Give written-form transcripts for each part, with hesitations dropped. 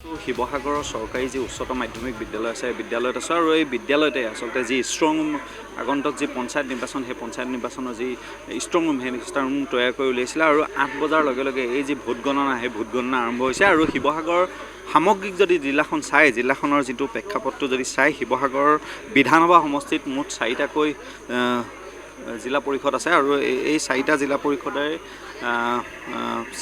শিৱসাগৰৰ চৰকাৰী যি উচ্চতৰ মাধ্যমিক বিদ্যালয় আছে বিদ্যালয়ত আছে আৰু এই বিদ্যালয়তে আচলতে যি ষ্ট্ৰং ৰুম আগন্তুক যি পঞ্চায়ত নিৰ্বাচন সেই পঞ্চায়ত নিৰ্বাচনৰ যি ষ্ট্ৰং ৰুম সেই ষ্ট্ৰং ৰুম তৈয়াৰ কৰি উলিয়াইছিলে আৰু 8 বজাৰ লগে লগে এই যি ভোট গণনা সেই ভোট গণনা আৰম্ভ হৈছে আৰু শিৱসাগৰ সামগ্ৰিক যদি জিলাখন চাই জিলাখনৰ যিটো প্ৰেক্ষাপটটো যদি চাই শিৱসাগৰৰ বিধানসভা সমষ্টিত মুঠ 4টাকৈ জিলা পৰিষদ আছে আৰু এই 4টা জিলা পৰিষদে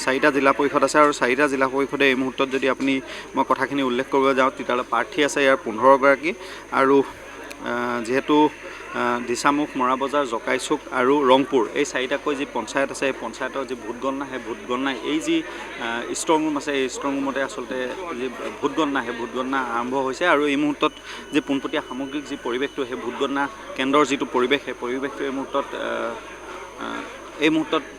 4টা জিলা পৰিষদ আছে আৰু 4টা জিলা পৰিষদে এই মুহূৰ্তত যদি আপুনি মই কথাখিনি উল্লেখ কৰিব যাওঁ তেতিয়াহ'লে প্ৰাৰ্থী আছে ইয়াৰ 15গৰাকী আৰু যেহেতু দিছামুখ মৰাবজাৰ জকাইচুক আৰু ৰংপুৰ এই 4টাকৈ যি পঞ্চায়ত আছে এই পঞ্চায়তৰ যি ভোট গণনা সেই ভোট গণনা এই যি ষ্ট্ৰং ৰুম আছে এই ষ্ট্ৰং ৰুমতে আচলতে যি ভোট গণনা সেই ভোট গণনা আৰম্ভ হৈছে আৰু এই মুহূৰ্তত যি পোনপটীয়া সামগ্ৰিক যি পৰিৱেশটো সেই ভোট গণনা কেন্দ্ৰৰ যিটো পৰিৱেশ সেই পৰিৱেশটো এই মুহূৰ্তত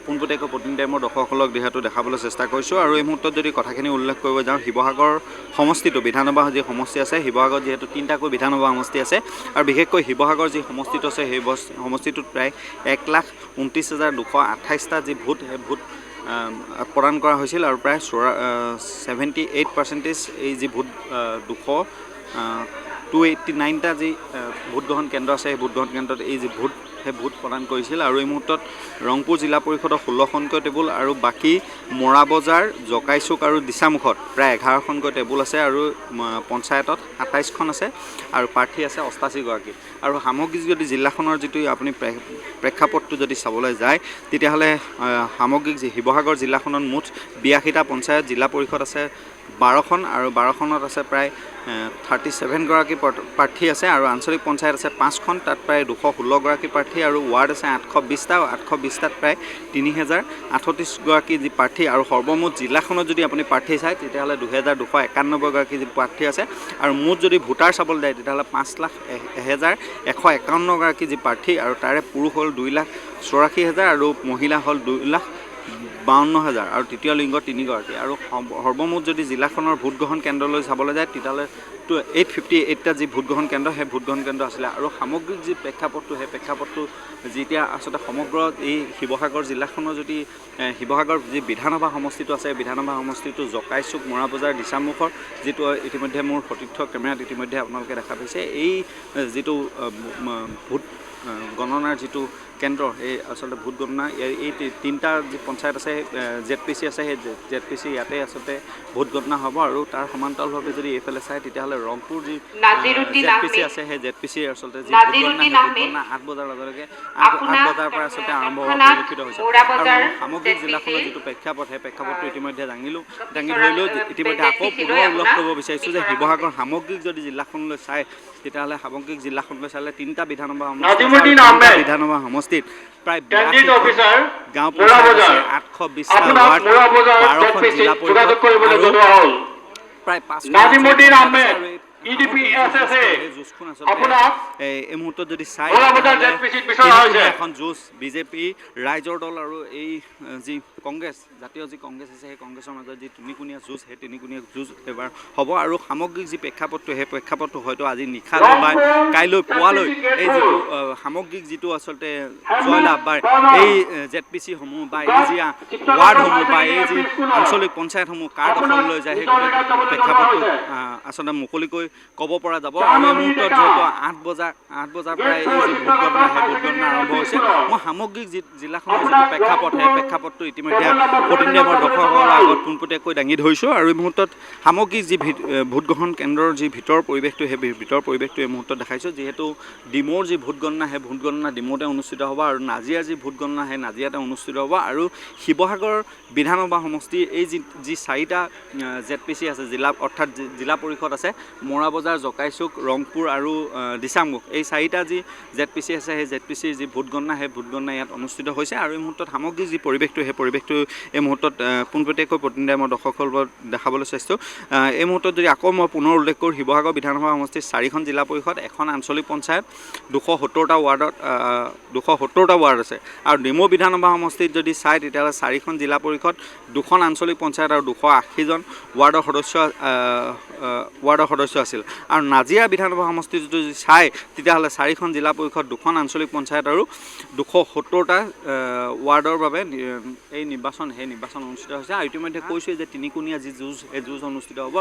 পোনপটীয়াকৈ প্ৰতিনিধি মই দৰ্শকসকলক দিহাটো দেখাবলৈ চেষ্টা কৰিছোঁ আৰু এই মুহূৰ্তত যদি কথাখিনি উল্লেখ কৰিব যাওঁ শিৱসাগৰ সমষ্টিটো বিধানসভা যি সমষ্টি আছে শিৱসাগৰত যিহেতু 3টাকৈ বিধানসভা সমষ্টি আছে আৰু বিশেষকৈ শিৱসাগৰ যি সমষ্টিটো আছে সেই সমষ্টিটোত প্ৰায় 1,29,228টা যি ভোট সেই ভোট প্ৰদান কৰা হৈছিল আৰু প্ৰায় 78% এই যি ভোট 289টা যি ভোট গ্ৰহণ কেন্দ্ৰ আছে সেই ভোট গ্ৰহণ কেন্দ্ৰত এই যি ভোট সেই ভোট প্ৰদান কৰিছিল আৰু এই মুহূৰ্তত ৰংপুৰ জিলা পৰিষদৰ 16খনকৈ টেবুল আৰু বাকী মৰাবজাৰ জকাইচুক আৰু দিছামুখত প্ৰায় 11খনকৈ টেবুল আছে আৰু পঞ্চায়তত 27খন আছে আৰু প্ৰাৰ্থী আছে 88গৰাকী আৰু সামগ্ৰিক যদি জিলাখনৰ যিটো আপুনি প্ৰেক্ষাপটটো যদি চাবলৈ যায় তেতিয়াহ'লে সামগ্ৰিক যি শিৱসাগৰ জিলাখনত মুঠ 82টা পঞ্চায়ত জিলা পৰিষদ আছে 12খন আৰু 12খনত আছে প্ৰায় 37গৰাকী প্ৰাৰ্থী আছে আৰু আঞ্চলিক পঞ্চায়ত আছে 5খন তাত প্ৰায় 216গৰাকী প্ৰাৰ্থী আৰু ৱাৰ্ড আছে 820টা আৰু 820টাত প্ৰায় 3038গৰাকী যি প্ৰাৰ্থী আৰু সৰ্বমুঠ জিলাখনত যদি আপুনি প্ৰাৰ্থী চায় তেতিয়াহ'লে 2291গৰাকী যি প্ৰাৰ্থী আছে আৰু মুঠ যদি ভোটাৰ চাবলৈ যায় তেতিয়াহ'লে 5,01,151গৰাকী যি প্ৰাৰ্থী আৰু তাৰে পুৰুষ হ'ল 2,84,000 আৰু মহিলা হ'ল 2,52,000 আৰু তৃতীয় লিংগ 3গৰাকী আৰু সৰ্বমুঠ যদি জিলাখনৰ ভোট গ্ৰহণ কেন্দ্ৰলৈ চাবলৈ যায় তেতিয়াহ'লে 858টা যি ভোট গ্ৰহণ কেন্দ্ৰ সেই ভোট গ্ৰহণ কেন্দ্ৰ আছিলে আৰু সামগ্ৰিক যি প্ৰেক্ষাপটটো সেই প্ৰেক্ষাপটটো যেতিয়া আচলতে সমগ্ৰ এই শিৱসাগৰ জিলাখনৰ যদি শিৱসাগৰ যি বিধানসভা সমষ্টিটো আছে বিধানসভা সমষ্টিটো জকাইচুক মৰাবজাৰ দিছামুখৰ যিটো ইতিমধ্যে মোৰ সতীৰ্থ কেমেৰাত ইতিমধ্যে আপোনালোকে দেখা পাইছে এই যিটো ভোট গণনাৰ যিটো কেন্দ্ৰ এই আচলতে ভোট গণনা এই 3টা যি পঞ্চায়ত আছে ZPC আছে সেই ZPC ইয়াতে আচলতে ভোট গণনা হ'ব আৰু তাৰ সমান্তৰালভাৱে যদি এইফালে চাই তেতিয়াহ'লে ৰংপুৰ যি ZPC আছে সেই ZPC আচলতে যি ভোট গণনা 8 বজাৰ লগে লগে 8 বজাৰ পৰা আচলতে আৰম্ভ হোৱা পৰিলক্ষিত হৈছে আৰু সামগ্ৰিক জিলাখনৰ যিটো প্ৰেক্ষাপট সেই প্ৰেক্ষাপটটো ইতিমধ্যে দাঙি ধৰিলেও ইতিমধ্যে আকৌ পুনৰ উল্লেখ কৰিব বিচাৰিছোঁ যে শিৱসাগৰ সামগ্ৰিক যদি জিলাখনলৈ চাই তেতিয়াহ'লে সামগ্ৰিক জিলাখনলৈ চালে 3টা বিধানসভা সমষ্টিত প্ৰায় 82খন গাঁও পঞ্চায়ত আছে 820টা ৱাৰ্ড 12খন জিলা পৰিষদ আৰু প্ৰায় 5খন এই মুহূৰ্তত যদি চাই এখন যুঁজ বিজেপি ৰাইজৰ দল আৰু এই যি কংগ্ৰেছ জাতীয় যি কংগ্ৰেছ আছে সেই কংগ্ৰেছৰ মাজত যি তিনিকোণীয়া যুঁজ সেই তিনিকোণীয়া যুঁজ এবাৰ হ'ব আৰু সামগ্ৰিক যি প্ৰেক্ষাপটটো সেই প্ৰেক্ষাপটটো হয়তো আজি নিশালৈ বা কাইলৈ পুৱালৈ এই যিটো সামগ্ৰিক যিটো আচলতে জয়লাভ বা এই ZPC সমূহ বা এই যি ৱাৰ্ডসমূহ বা এই যি আঞ্চলিক পঞ্চায়তসমূহ কাৰ দখললৈ যায় সেই প্ৰেক্ষাপটটো আচলতে মুকলিকৈ ক'ব পৰা যাব আৰু এই মুহূৰ্তত যিহেতু 8 বজাৰ পৰাই এই যি ভোট গণনা সেই ভোট গণনা আৰম্ভ হৈছে মই সামগ্ৰিক জিলাখনৰ যিটো প্ৰেক্ষাপট সেই প্ৰেক্ষাপটটো ইতিমধ্যে প্ৰতিনিধি মই দৰ্শকসকলৰ আগত পোনপটীয়াকৈ দাঙি ধৰিছোঁ আৰু এই মুহূৰ্তত সামগ্ৰিক যি ভোট গ্ৰহণ কেন্দ্ৰৰ যি ভিতৰ পৰিৱেশটো সেই ভিতৰ পৰিৱেশটো এই মুহূৰ্তত দেখাইছোঁ যিহেতু ডিমৌৰ যি ভোট গণনা সেই ভোট গণনা ডিমৌতে অনুষ্ঠিত হ'ব আৰু নাজিৰাৰ যি ভোট গণনা সেই নাজিৰাতে অনুষ্ঠিত হ'ব আৰু শিৱসাগৰ বিধানসভা সমষ্টিৰ এই যি 4টা ZPC আছে জিলা অৰ্থাৎ জিলা পৰিষদ আছে মৰাবজাৰ জকাইচুক ৰংপুৰ আৰু দিছামুখ এই 4টা যি ZPC আছে সেই ZPCৰ যি ভোট গণনা সেই ভোট গণনা ইয়াত অনুষ্ঠিত হৈছে আৰু এই মুহূৰ্তত সামগ্ৰিক যি পৰিৱেশটো সেই পৰিৱেশটো এই মুহূৰ্তত পোনপটীয়াকৈ প্ৰতিনিধি মই দৰ্শকসকলক দেখাবলৈ চেষ্টা এই মুহূৰ্তত যদি আকৌ মই পুনৰ উল্লেখ কৰোঁ শিৱসাগৰ বিধানসভা সমষ্টিৰ 4খন জিলা পৰিষদ এখন আঞ্চলিক পঞ্চায়ত 270টা ৱাৰ্ড আছে আৰু ডিমৌ বিধানসভা সমষ্টিত যদি চাই তেতিয়াহ'লে 4খন জিলা পৰিষদ 2খন আঞ্চলিক পঞ্চায়ত আৰু 280জন ৱাৰ্ডৰ সদস্য আছিল আৰু নাজিৰা বিধানসভা সমষ্টিত যদি চাই তেতিয়াহ'লে 4খন জিলা পৰিষদ 2খন আঞ্চলিক পঞ্চায়ত আৰু 270টা ৱাৰ্ডৰ বাবে এই নিৰ্বাচন অনুষ্ঠিত হৈছে আৰু ইতিমধ্যে কৈছোঁ যে তিনিকোণীয়া যি যুঁজ এই যুঁজ অনুষ্ঠিত হ'ব।